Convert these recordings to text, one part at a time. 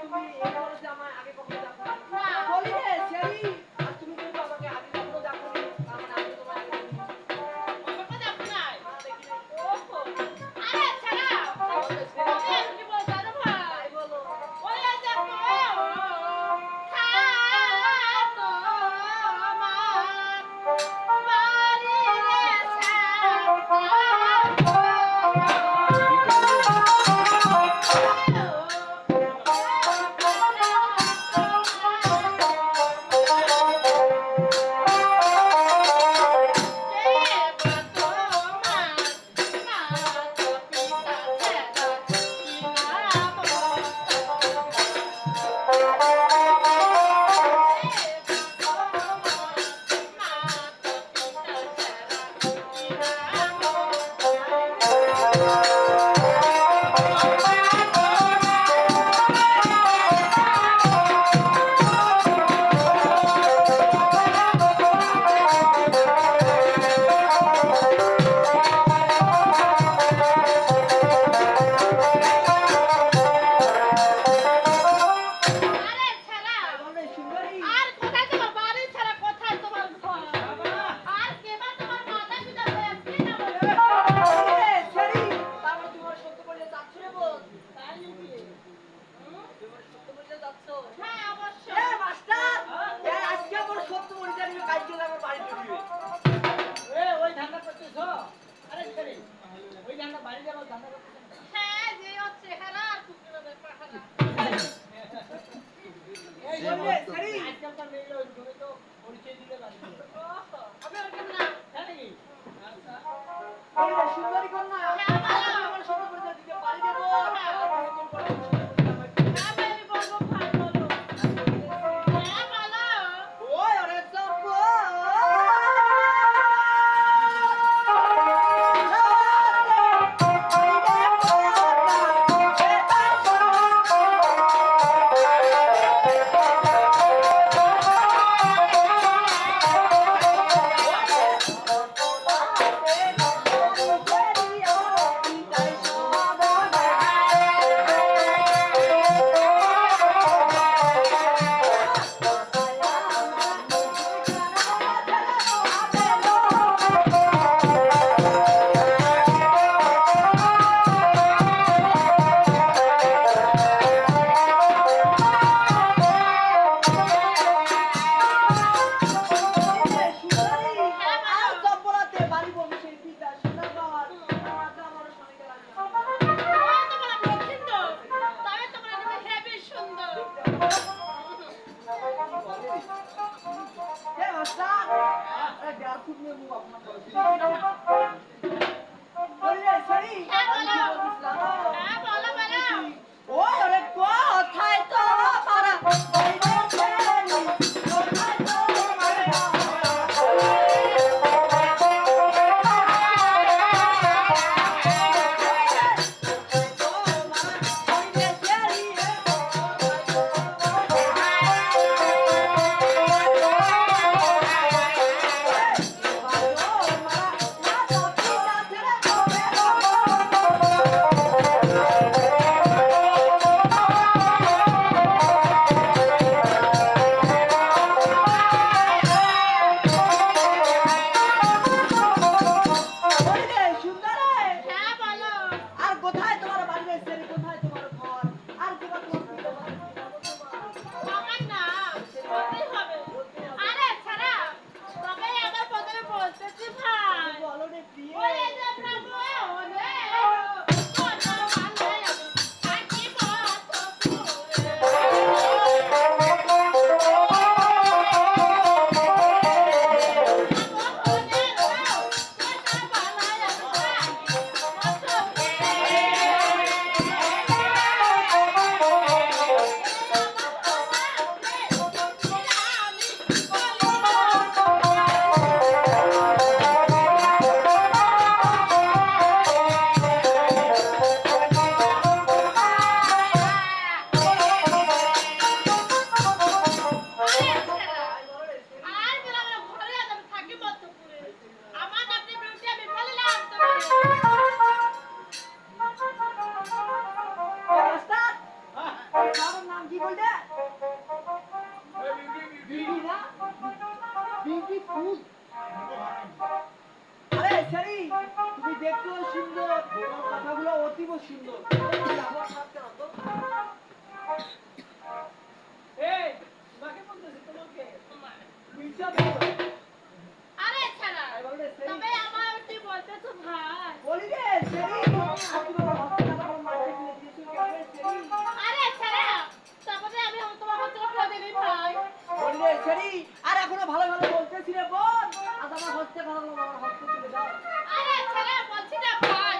তুমি এই বয়সে আমায় আগে কখনো দেখো না। না। বলি রে শেরি, আর তুমি যেহেতু আমাকে আগে কখনো দেখোনি, তার মানে আমি তোমায় আগে দেখিনি। আমাকে দেখো নাই। না দেখি নাই। ওহো। আরে ছাড়াও। তাহলে শেরি, ওই কি বল জানো ভাই? তাই বলো। ওই দেখো খাতো আমার বাড়ি রে আরে ছাড়া তাই বলো সুন্দরী। আর কোথায় তোমার বাড়ি ছাড়া কোথায় তোমার ঘর আর কেবা তোমার মাথা পিতা হয়ে আছে না বলি রে শেরি, তার মানে তুমি আমার সত্য বলে যাচ্ছ রে বোন। তাই নাকি তুমি আমার সত্য বলে যাচ্ছ। হ্যাঁ অবশ্যই এ মাস্টার, এ আজকে আমার সত্য বলে জানি কালকে আমার বাড়ি ঢুকবে। ওই ধান্দা করতেছ? আরে ছেড়ে ওই ধান্দা বাড়ি যাবো ধান্দা করতেছ না? হ্যাঁ যে ওর চেহারা আর কুকুরের পাহারা এই বলি রে শেরি, আজকালকার মেয়েরা ওই তুমি তো পরিচয় দিতে পারছো ওহো আমি ওর কেমন না তাই নাকি? আচ্ছা বলি রে সুন্দরী কন্যা, হ্যাঁ, বলো। আজকে আমার সত্য বলে দিতে পারি দেবো। হ্যাঁ। তুমি তোর বড় সত্য বলে আমাকে হ্যাঁ আমি বলবো ভাই বলো হ্যাঁ বলো ওই ওরে চপ্পু। বললে বিউটি না বিউটি ফুল আরে সেরি তুমি দেখতেও সুন্দর তোমার কথাগুলো অতীব সুন্দর আমার সাথে না তো এই তোমাকে বলতেছি তোমাকে মিছা বলো আরে ছাড়া তাই বললে সেরি তবে আমার কি বলতেছো ভাই বলি রে সেরি আজকে বাবা হসপিটালে আমার মাকে নিয়ে দিয়েছো কেন সেরি আরে ছাড়া তারপরে আমি তোমার হাতে ফেলে দিই ভাই বলি রে সেরি আর এখনো ভালো ভালো বলতেছি রে বোন আজ আমার হস্তে ভালো আমার হস্তে তুলে দাও আরে ছাড়া বলছি না ভাই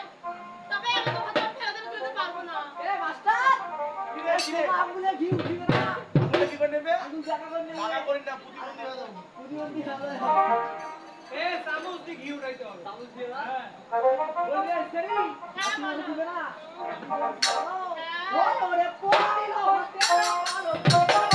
তবে আমি তোমার হাতে ফেলে দিতে পারবো না এ মাস্টার কি হয়েছে? আঙ্গুলে ঘি উঠিবে না আঙুলে কি করে নেবে? আঙ্গুল জায়গা করে নেবে মানা করি না, প্রতিবন্ধী হয়ে যাবো। প্রতিবন্ধী হবে এ চামচ দিয়ে ঘি উঠাইতে হবে চামচ দিয়ে না হ্যাঁ বলি রে সেরি হ্যাঁ, আপনি বলো। উঠিবে না হ্যাঁ। ও ওরে পোড়িল হস্তে ভালো হ্যাঁ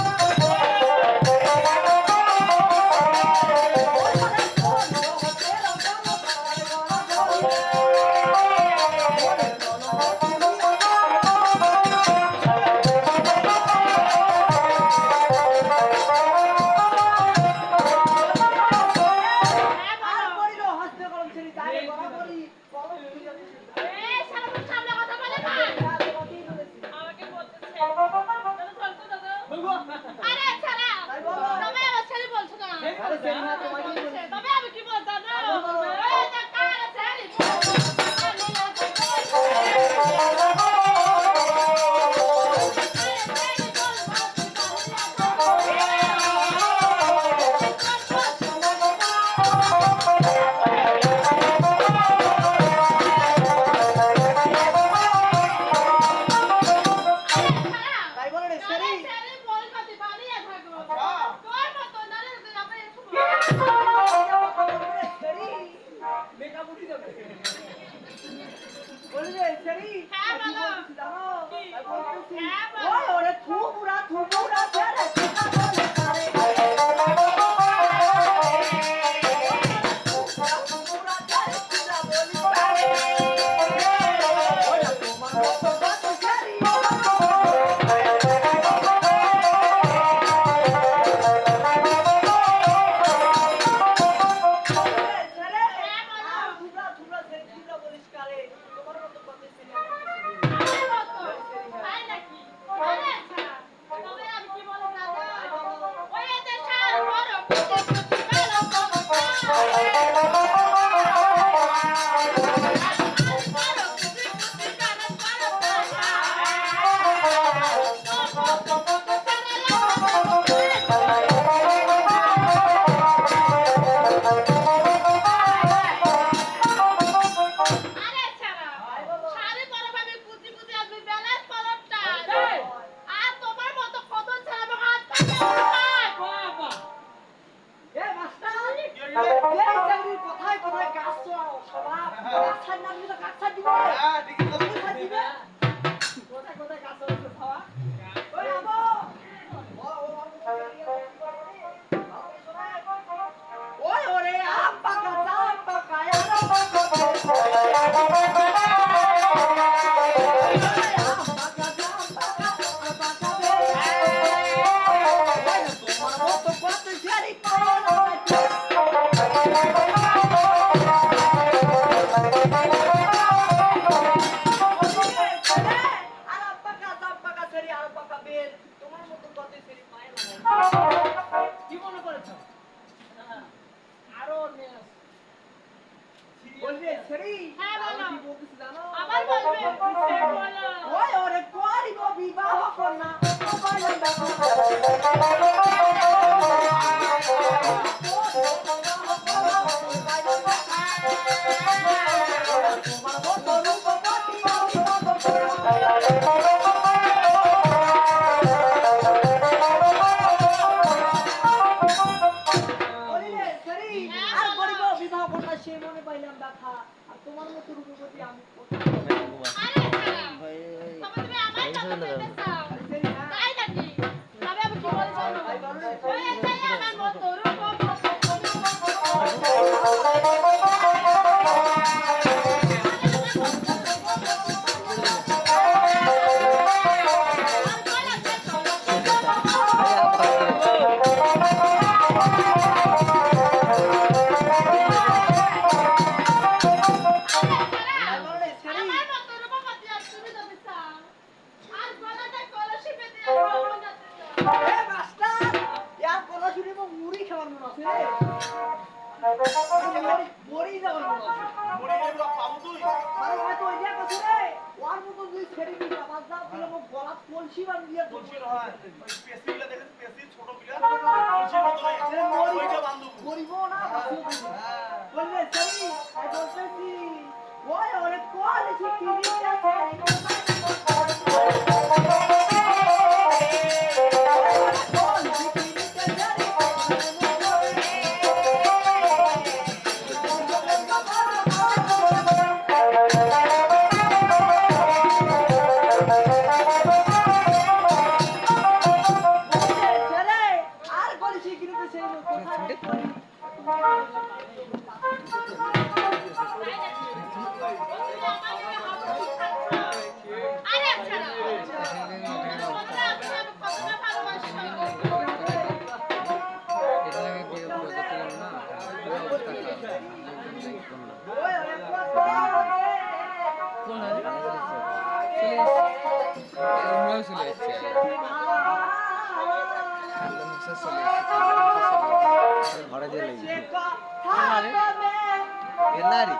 আর বলো পড়িল হস্তে কলম ছেড়ে তাই বরাবরই কলম ছুঁয়ে যাচ্ছে এই শালা তুমি সামনে কথা বলে ভাই আমাকে বলতেছে দাদা চলতো দাদা বলবো আরে ছাড়া তাই বলো। তবে আমার ছেলে বলছো না আরে সেরি না তোমাকে বলছি তবে আমি কি বলতাম না তাই বলো। এই না কারে ছেলে তাই বলো রে সেরি মেকআপ উঠে যাবে বলি রে সেরি হ্যাঁ, কি বলো। বলছিস জানো কি? তাই বলতেছি হ্যাঁ, বলো। ওই ওরে থুবুরা ছেড়ে কথা বলে তারে থুবুরা ছেড়ে কথা বলি তারে ওরে তোমার মতো কত সেরি আরে ছাড়া শাড়ি পরব আমি কুচি কুচি আসবি বেলাস পরবটা এই! আর তোমার মতো কত ছেলে হাত কাটে উঠায় বাবা এ মাস্টার কি হয়েছে? এই চাকরির কথায় কথায় গাছ চড়াও স্বভাব গাছ ছাড় না দিলে গাছ ছাড় দিবে হ্যাঁ, দেখি তো। গাছ ছাড় দিবে কোথায় কোথায় গাছ চড়াচ্ছে খাওয়া ওই আমো ওই ওরে আম পাকা জাম পাকা আরো পাকা তোমার মতো কত ঝাড়ি কি মনে করেছো আরো নেস বলবে সেরি হ্যাঁ, বলো। আমি কি বলতেছি জানো আবার বলবে বলো ওই ওরে করিব বিবাহ কন্যা সবাই আমরা তোমার মতো রূপবতী বলিলে সেরি আর করিব বিবাহ কন্যা সে মনে পাইলাম দেখা আর তোমার মতো রূপবতী আমি আরে ছাড়া তবে তুমি আমার কথা বলতে চাও সেরি না তাই নাকি তবে আমি কি বলছো তাই বলো রে, ওই এটাই আমার মতো রূপ আর বলো যাবার মনে আছে রে মরি যাবার মনে আছে মরে গেলে বাপ পাবো তুই আরে হয়তো ওই যে কাছে রে ওর মতো দুই ছেড়ে দিবি আমার দাও তুই আমার গলা কলসি বাঁধিয়ে বলছিল হয় ওই পেসিগুলা দেখেন পেসি ছোট পিলা বলছিল মতো নাই ওইটা বান্ধব মরিব না বললে সরি আই ডোন্ট পেসি ওই অনেক কোয়ালিটি টিভি আর কলসি কিনতে সেই কোথায় আরে আচ্ছা না কতটা ভালোবাসো ওই অনেক কোয়ালিটি ঘরে দিয়ে লেগে থাকবে এলারি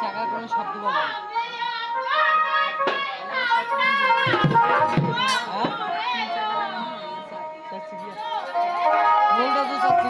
চাকার কোনো শব্দ বলে বলটা তো চাচ্ছি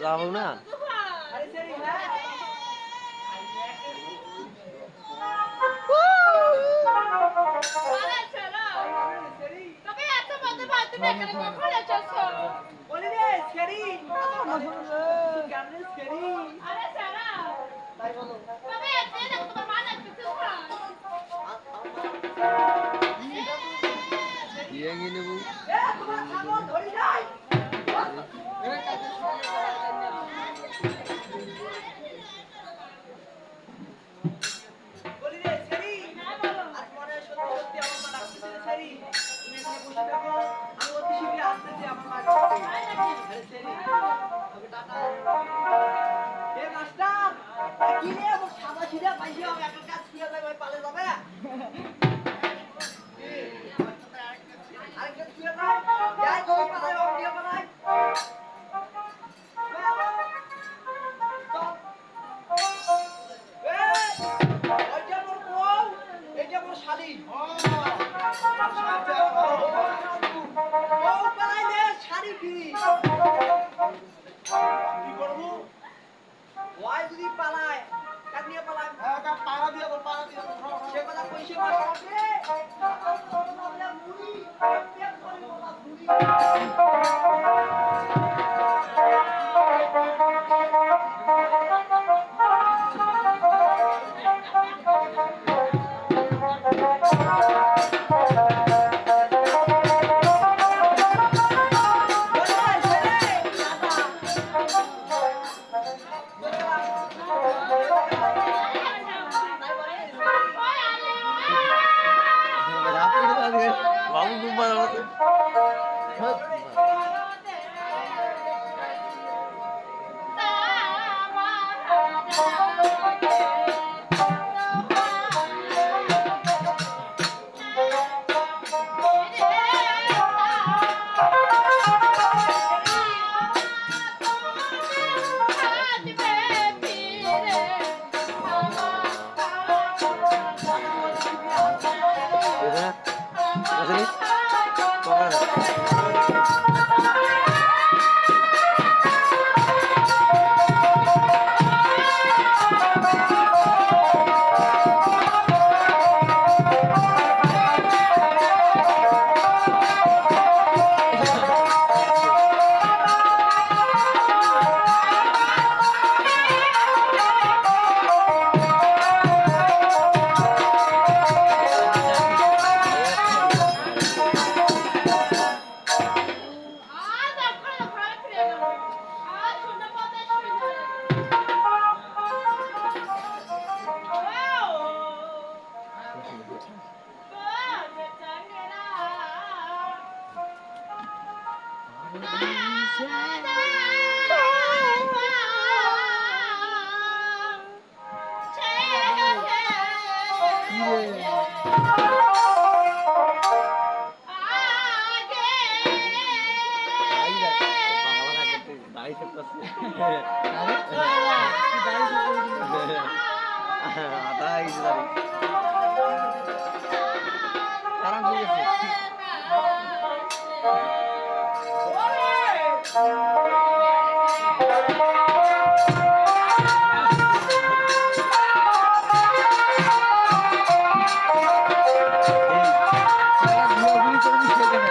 যাবো না আরে সেরি হ্যাঁ আরে ছেড়ো সেরি তবে এত মধ্যে ভাত তুমি এখানে কখন এসেছো বলি রে সেরি কেমন সেরি আরে ছেড়ো তাই বলো তবে এত দেখো তোমার মা ডাকতেছে দিয়ে গিয়ে নেবো এ তোমার ছাগল ধরি নাই বলি রে সেরি আর পরে সত্যি সত্যি আমার মা ডাকতেছে রে সেরি তুমি এখানে বসে থাকো আমি অতি শীঘ্রই আসতেছি আমার মা ডাকতেছে আরে সেরি ওকে টাটা এ মাস্টার কি রে আমার সাদা সিধা পাইছে আমি একটা কাজ কিয়া যাবে ওই পালে যাবে আরেকটা ছুঁয়ে দাও যাই তুমি পালায় ওকে দিয়ে পালায় এইটা মোর বউ এইটা মোর শালি বউ পালাইলে শাড়ি ফিরি কি করবো? ওয়াই যদি পালায় কাট নিয়ে পালায় পাড়া দিয়ে দাও, পাড়া দিয়ে দাও। সে কথা কইছে মাস্টারে মুড়ি পেট করে বাবা মুড়ি বাবু খুব ভালো আছে আজ আপনার ঘরে ফিরে গেল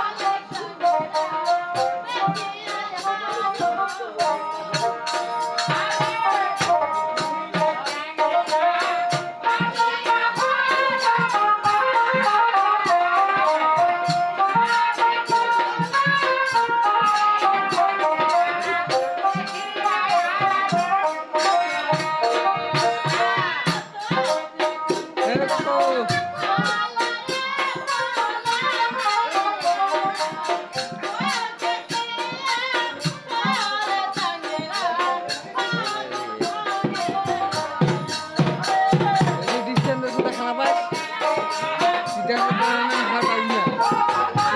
আজ শূন্য পথে ডিসটেন্স খারাপ হয় সিধা হাঁটা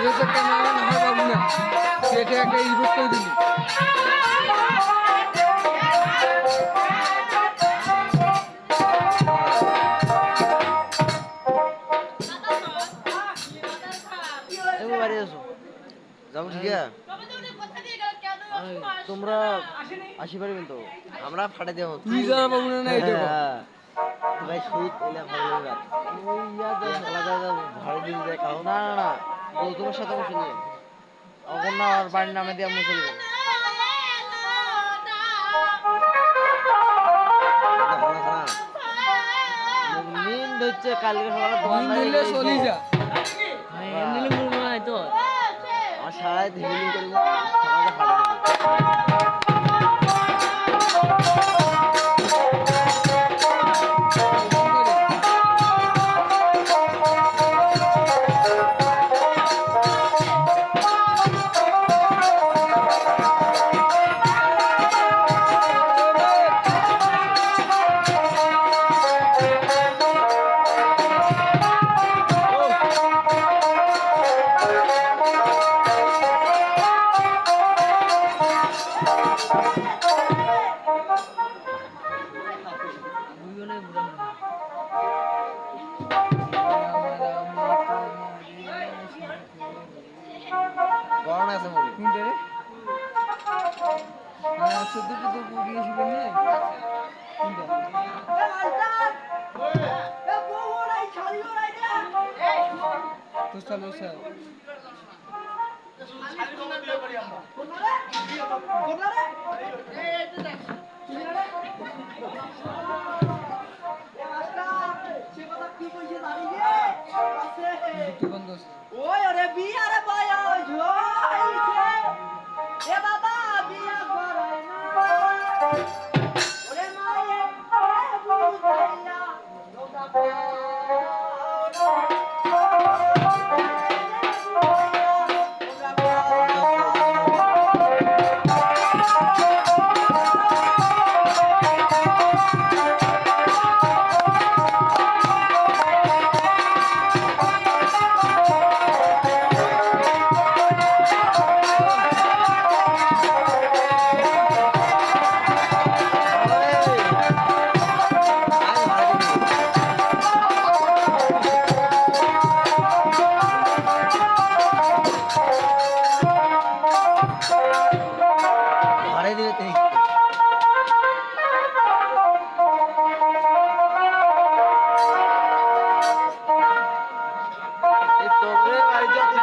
তুই তো ক্যামেরাম্যান হয় বাবু না তুই এটা একটা রিপোর্ট করে দিলি তুমি বাড়ি আসো যাবো ঠিক আছে তোমরা আসি পারবেন তো আমরা ফাটে দেবো তুই যারা বাবু না এই দেখো ভাই শীত এলে ভালো লাগে ভাড়া দিয়ে যায় খাও না না না তোমার সাথে বসে নিয়ে অখন না আর বাড়ির নামে দিয়ে আমরা চলবে নিন হচ্ছে কালকে সকালে তোমার দিলে চলি যা আমার সারাই হিলিং করবো সকালে ফাটে দেবো গরম আছে মুড়ি কোনটা রে হ্যাঁ সদ্য তো গিয়ে শিবেন না কোনটা তো চলো স্যার শাড়ি কমে দিয়ে পারি আমরা দুটো বন্ধ আছে ওই আরে বিয়া রে বায়া ঝইছে এ বাবা বিয়া করাই না ওরে মায়ে এ বুঝাইয়া লোকা ভাড়াই দিবে তুই এই তোরে বাড়ি যত